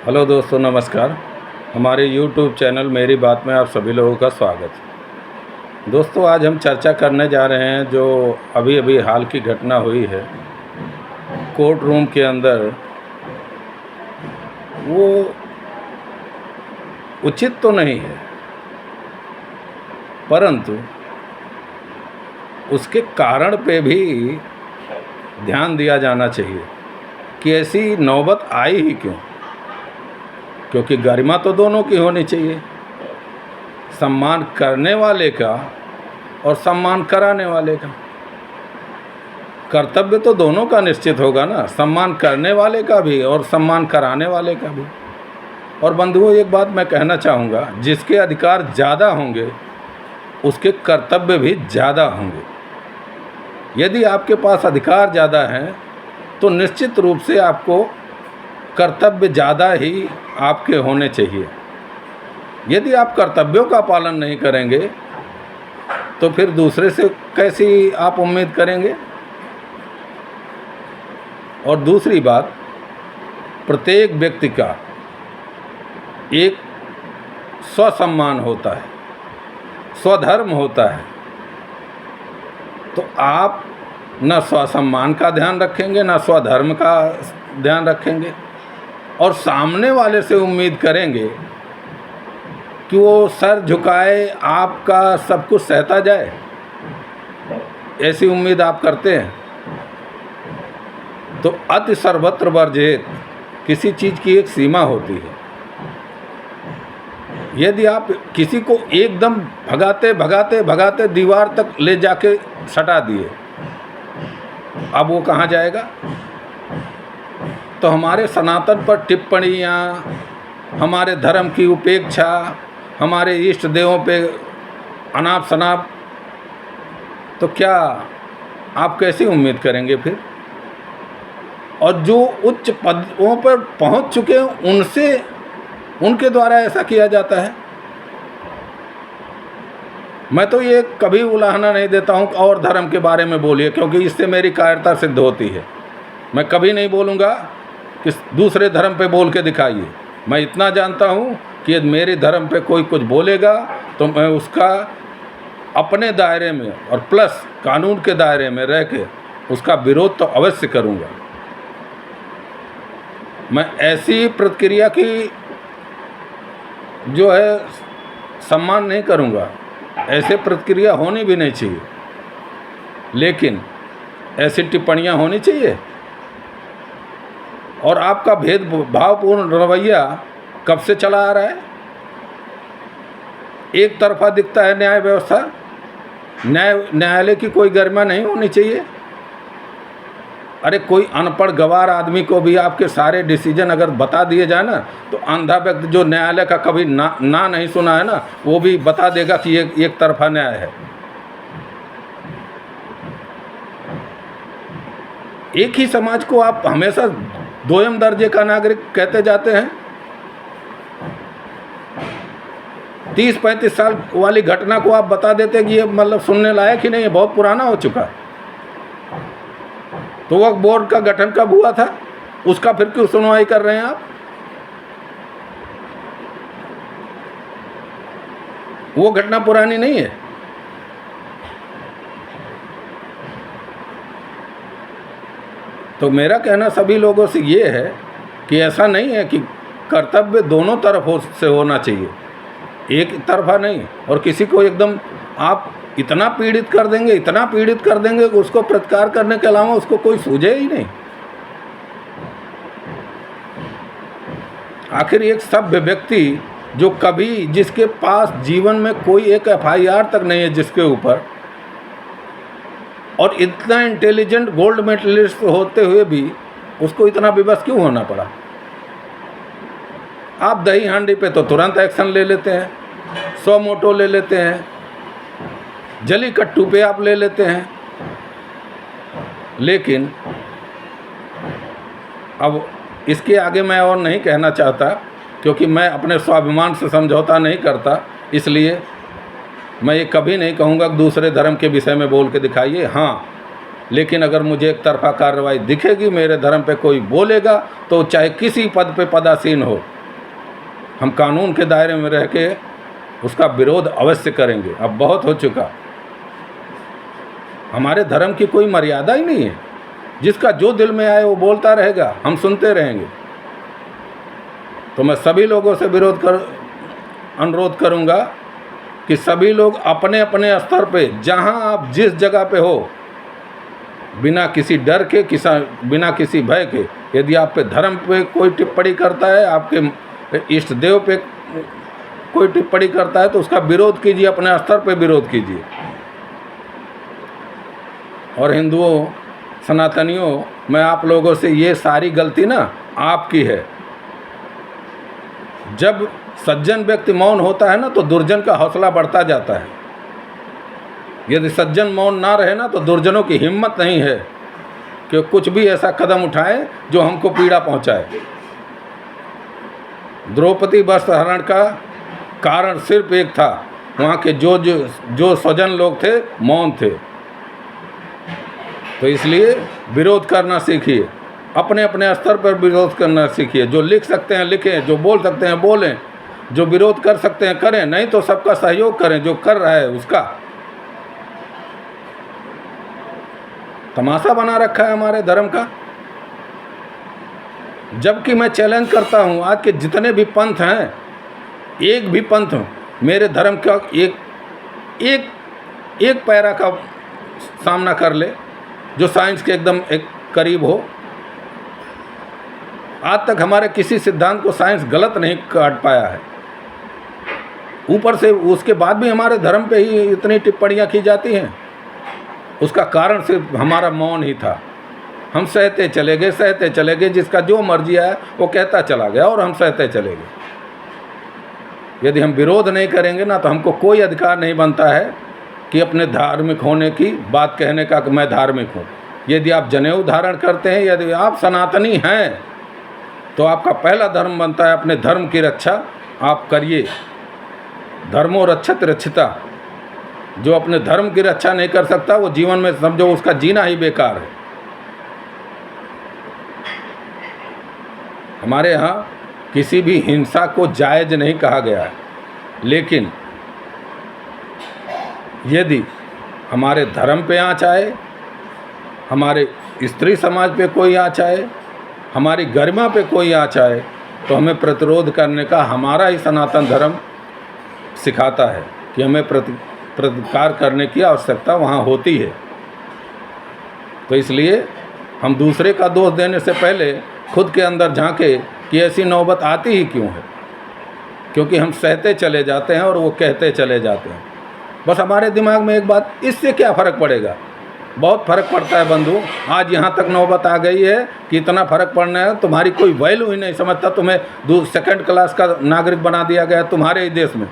Hello दोस्तों, नमस्कार। हमारे यूट्यूब चैनल मेरी बात में आप सभी लोगों का स्वागत है। दोस्तों, आज हम चर्चा करने जा रहे हैं जो अभी अभी हाल की घटना हुई है कोर्ट रूम के अंदर। वो उचित तो नहीं है, परंतु उसके कारण पे भी ध्यान दिया जाना चाहिए कि ऐसी नौबत आई ही क्यों। क्योंकि गरिमा तो दोनों की होनी चाहिए, सम्मान करने वाले का और सम्मान कराने वाले का। कर्तव्य तो दोनों का निश्चित होगा ना, सम्मान करने वाले का भी और सम्मान कराने वाले का भी। और बंधुओं, एक बात मैं कहना चाहूँगा, जिसके अधिकार ज़्यादा होंगे उसके कर्तव्य भी ज़्यादा होंगे। यदि आपके पास अधिकार ज़्यादा हैं तो निश्चित रूप से आपको कर्तव्य ज़्यादा ही आपके होने चाहिए। यदि आप कर्तव्यों का पालन नहीं करेंगे तो फिर दूसरे से कैसी आप उम्मीद करेंगे। और दूसरी बात, प्रत्येक व्यक्ति का एक स्वसम्मान होता है, स्वधर्म होता है। तो आप न स्वसम्मान का ध्यान रखेंगे, न स्वधर्म का ध्यान रखेंगे, और सामने वाले से उम्मीद करेंगे कि वो सर झुकाए, आपका सब कुछ सहता जाए। ऐसी उम्मीद आप करते हैं तो अति सर्वत्र वर्जित। किसी चीज़ की एक सीमा होती है। यदि आप किसी को एकदम भगाते भगाते भगाते दीवार तक ले जाके सटा दिए, अब वो कहाँ जाएगा। तो हमारे सनातन पर टिप्पणियाँ, हमारे धर्म की उपेक्षा, हमारे इष्ट देवों पे अनाप शनाप, तो क्या आप कैसी उम्मीद करेंगे फिर। और जो उच्च पदों पर पहुंच चुके हैं उनसे, उनके द्वारा ऐसा किया जाता है। मैं तो ये कभी उलाहना नहीं देता हूं और धर्म के बारे में बोलिए, क्योंकि इससे मेरी कायरता सिद्ध होती है। मैं कभी नहीं बोलूँगा कि दूसरे धर्म पे बोल के दिखाइए। मैं इतना जानता हूँ कि यदि मेरे धर्म पे कोई कुछ बोलेगा तो मैं उसका अपने दायरे में और प्लस कानून के दायरे में रह के उसका विरोध तो अवश्य करूँगा। मैं ऐसी प्रतिक्रिया की जो है सम्मान नहीं करूँगा। ऐसे प्रतिक्रिया होनी भी नहीं चाहिए, लेकिन ऐसी टिप्पणियाँ होनी चाहिए। और आपका भेदभावपूर्ण रवैया कब से चला आ रहा है। एक तरफा दिखता है न्याय व्यवस्था। न्यायालय की कोई गरिमा नहीं होनी चाहिए। अरे कोई अनपढ़ गवार आदमी को भी आपके सारे डिसीजन अगर बता दिए जाए ना, तो अंधा व्यक्ति जो न्यायालय का कभी ना नहीं सुना है ना, वो भी बता देगा कि ये एक तरफा न्याय है। एक ही समाज को आप हमेशा दोयम दर्जे का नागरिक कहते जाते हैं। 30-35 साल वाली घटना को आप बता देते कि ये मतलब सुनने लायक ही नहीं है, बहुत पुराना हो चुका है। तो वक्फ बोर्ड का गठन कब हुआ था, उसका फिर क्यों सुनवाई कर रहे हैं आप। वो घटना पुरानी नहीं है। तो मेरा कहना सभी लोगों से ये है कि ऐसा नहीं है कि कर्तव्य दोनों तरफों से होना चाहिए, एक तरफा नहीं। और किसी को एकदम आप इतना पीड़ित कर देंगे, इतना पीड़ित कर देंगे कि उसको प्रतिकार करने के अलावा उसको कोई सूझे ही नहीं। आखिर एक सभ्य व्यक्ति जो कभी, जिसके पास जीवन में कोई एक FIR तक नहीं है जिसके ऊपर, और इतना इंटेलिजेंट गोल्ड मेडलिस्ट होते हुए भी उसको इतना विवश क्यों होना पड़ा। आप दही हांडी पे तो तुरंत एक्शन ले लेते हैं, सौ मोटो ले लेते हैं, जली कट्टू पे आप ले लेते हैं। लेकिन अब इसके आगे मैं और नहीं कहना चाहता, क्योंकि मैं अपने स्वाभिमान से समझौता नहीं करता। इसलिए मैं ये कभी नहीं कहूँगा कि दूसरे धर्म के विषय में बोल के दिखाइए। हाँ, लेकिन अगर मुझे एक तरफा कार्रवाई दिखेगी, मेरे धर्म पे कोई बोलेगा, तो चाहे किसी पद पे पदासीन हो, हम कानून के दायरे में रह के उसका विरोध अवश्य करेंगे। अब बहुत हो चुका। हमारे धर्म की कोई मर्यादा ही नहीं है। जिसका जो दिल में आए वो बोलता रहेगा, हम सुनते रहेंगे। तो मैं सभी लोगों से अनुरोध करूंगा कि सभी लोग अपने अपने स्तर पे, जहां आप जिस जगह पे हो, बिना किसी डर के, बिना किसी भय के, यदि आप पे धर्म पे कोई टिप्पणी करता है, आपके इष्ट देव पे कोई टिप्पणी करता है, तो उसका विरोध कीजिए, अपने स्तर पे विरोध कीजिए। और हिंदुओं, सनातनियों, मैं आप लोगों से, ये सारी गलती ना आपकी है। जब सज्जन व्यक्ति मौन होता है ना, तो दुर्जन का हौसला बढ़ता जाता है। यदि सज्जन मौन ना रहे ना, तो दुर्जनों की हिम्मत नहीं है कि कुछ भी ऐसा कदम उठाएं जो हमको पीड़ा पहुंचाए। द्रौपदी वस्त्रहरण का कारण सिर्फ एक था, वहाँ के जो स्वजन लोग थे मौन थे। तो इसलिए विरोध करना सीखिए, अपने अपने स्तर पर विरोध करना सीखिए। जो लिख सकते हैं लिखें, जो बोल सकते हैं बोलें, जो विरोध कर सकते हैं करें, नहीं तो सबका सहयोग करें। जो कर रहा है उसका तमाशा बना रखा है हमारे धर्म का। जबकि मैं चैलेंज करता हूँ, आज के जितने भी पंथ हैं, एक भी पंथ मेरे धर्म का एक पैरा का सामना कर ले जो साइंस के एकदम एक करीब हो। आज तक हमारे किसी सिद्धांत को साइंस गलत नहीं काट पाया है। ऊपर से उसके बाद भी हमारे धर्म पे ही इतनी टिप्पणियां की जाती हैं। उसका कारण सिर्फ हमारा मौन ही था। हम सहते चले गए, जिसका जो मर्जी आया वो कहता चला गया और हम सहते चले गए। यदि हम विरोध नहीं करेंगे ना, तो हमको कोई अधिकार नहीं बनता है कि अपने धार्मिक होने की बात कहने का कि मैं धार्मिक हूँ। यदि आप जनेऊ धारण करते हैं, यदि आप सनातनी हैं, तो आपका पहला धर्म बनता है अपने धर्म की रक्षा आप करिए। धर्मो रक्षत रक्षिता। जो अपने धर्म की रक्षा नहीं कर सकता, वो जीवन में समझो उसका जीना ही बेकार है। हमारे यहाँ किसी भी हिंसा को जायज़ नहीं कहा गया है, लेकिन यदि हमारे धर्म पे आँच आए, हमारे स्त्री समाज पे कोई आँच आए, हमारी गरिमा पे कोई आँच आए, तो हमें प्रतिरोध करने का हमारा ही सनातन धर्म सिखाता है कि हमें प्रतिकार करने की आवश्यकता वहाँ होती है। तो इसलिए हम दूसरे का दोष देने से पहले खुद के अंदर झांके कि ऐसी नौबत आती ही क्यों है, क्योंकि हम सहते चले जाते हैं और वो कहते चले जाते हैं। बस हमारे दिमाग में एक बात, इससे क्या फ़र्क पड़ेगा? बहुत फ़र्क पड़ता है बंधु। आज यहाँ तक नौबत आ गई है कि इतना फ़र्क पड़ना है, तुम्हारी कोई वैल्यू ही नहीं समझता। तुम्हें सेकंड क्लास का नागरिक बना दिया गया तुम्हारे ही देश में,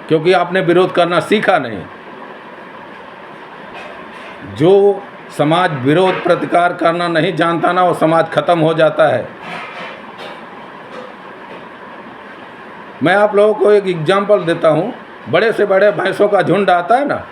क्योंकि आपने विरोध करना सीखा नहीं। जो समाज विरोध प्रतिकार करना नहीं जानता ना, वो समाज खत्म हो जाता है। मैं आप लोगों को एक एग्जाम्पल देता हूँ। बड़े से बड़े भैंसों का झुंड आता है ना,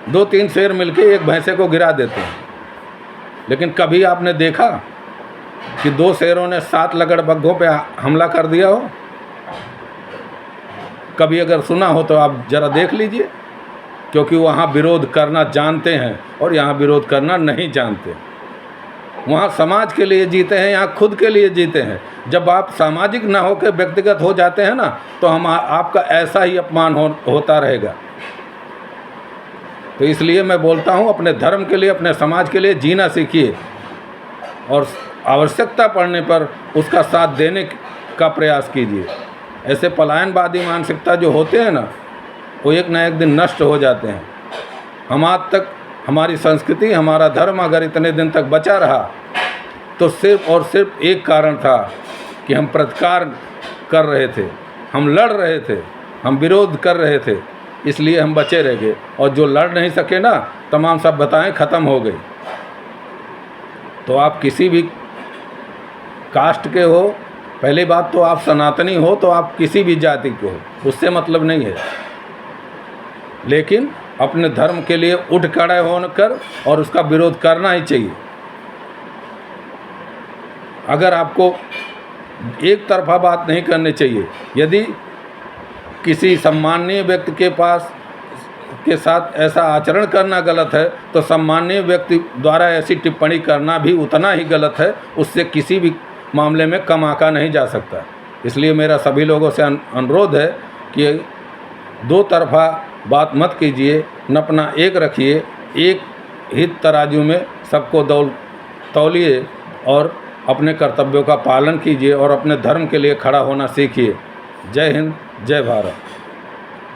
2-3 शेर मिलके एक भैंसे को गिरा देते हैं। लेकिन कभी आपने देखा कि 2 शेरों ने 7 लकड़बग्घों पे हमला कर दिया हो? कभी अगर सुना हो तो आप ज़रा देख लीजिए, क्योंकि वहाँ विरोध करना जानते हैं और यहाँ विरोध करना नहीं जानते। वहाँ समाज के लिए जीते हैं, यहाँ खुद के लिए जीते हैं। जब आप सामाजिक ना होकर व्यक्तिगत हो जाते हैं ना, तो आपका ऐसा ही अपमान होता रहेगा। तो इसलिए मैं बोलता हूँ, अपने धर्म के लिए, अपने समाज के लिए जीना सीखिए और आवश्यकता पड़ने पर उसका साथ देने का प्रयास कीजिए। ऐसे पलायनवादी मानसिकता जो होते हैं ना, वो एक ना एक दिन नष्ट हो जाते हैं। हम आज तक, हमारी संस्कृति, हमारा धर्म अगर इतने दिन तक बचा रहा, तो सिर्फ और सिर्फ एक कारण था कि हम प्रतिकार कर रहे थे, हम लड़ रहे थे, हम विरोध कर रहे थे, इसलिए हम बचे रह गए। और जो लड़ नहीं सके ना, तमाम सब बताएं ख़त्म हो गई। तो आप किसी भी कास्ट के हो, पहली बात तो आप सनातनी हो, तो आप किसी भी जाति के हो, उससे मतलब नहीं है। लेकिन अपने धर्म के लिए उठ खड़े होकर और उसका विरोध करना ही चाहिए। अगर आपको एक तरफा बात नहीं करनी चाहिए। यदि किसी सम्माननीय व्यक्ति के साथ ऐसा आचरण करना गलत है, तो सम्माननीय व्यक्ति द्वारा ऐसी टिप्पणी करना भी उतना ही गलत है। उससे किसी भी मामले में कम आंका नहीं जा सकता। इसलिए मेरा सभी लोगों से अनुरोध है कि दो तरफा बात मत कीजिए, नपना एक रखिए, एक हित तराजू में सबको तौलिए और अपने कर्तव्यों का पालन कीजिए और अपने धर्म के लिए खड़ा होना सीखिए। जय हिंद, जय भारत।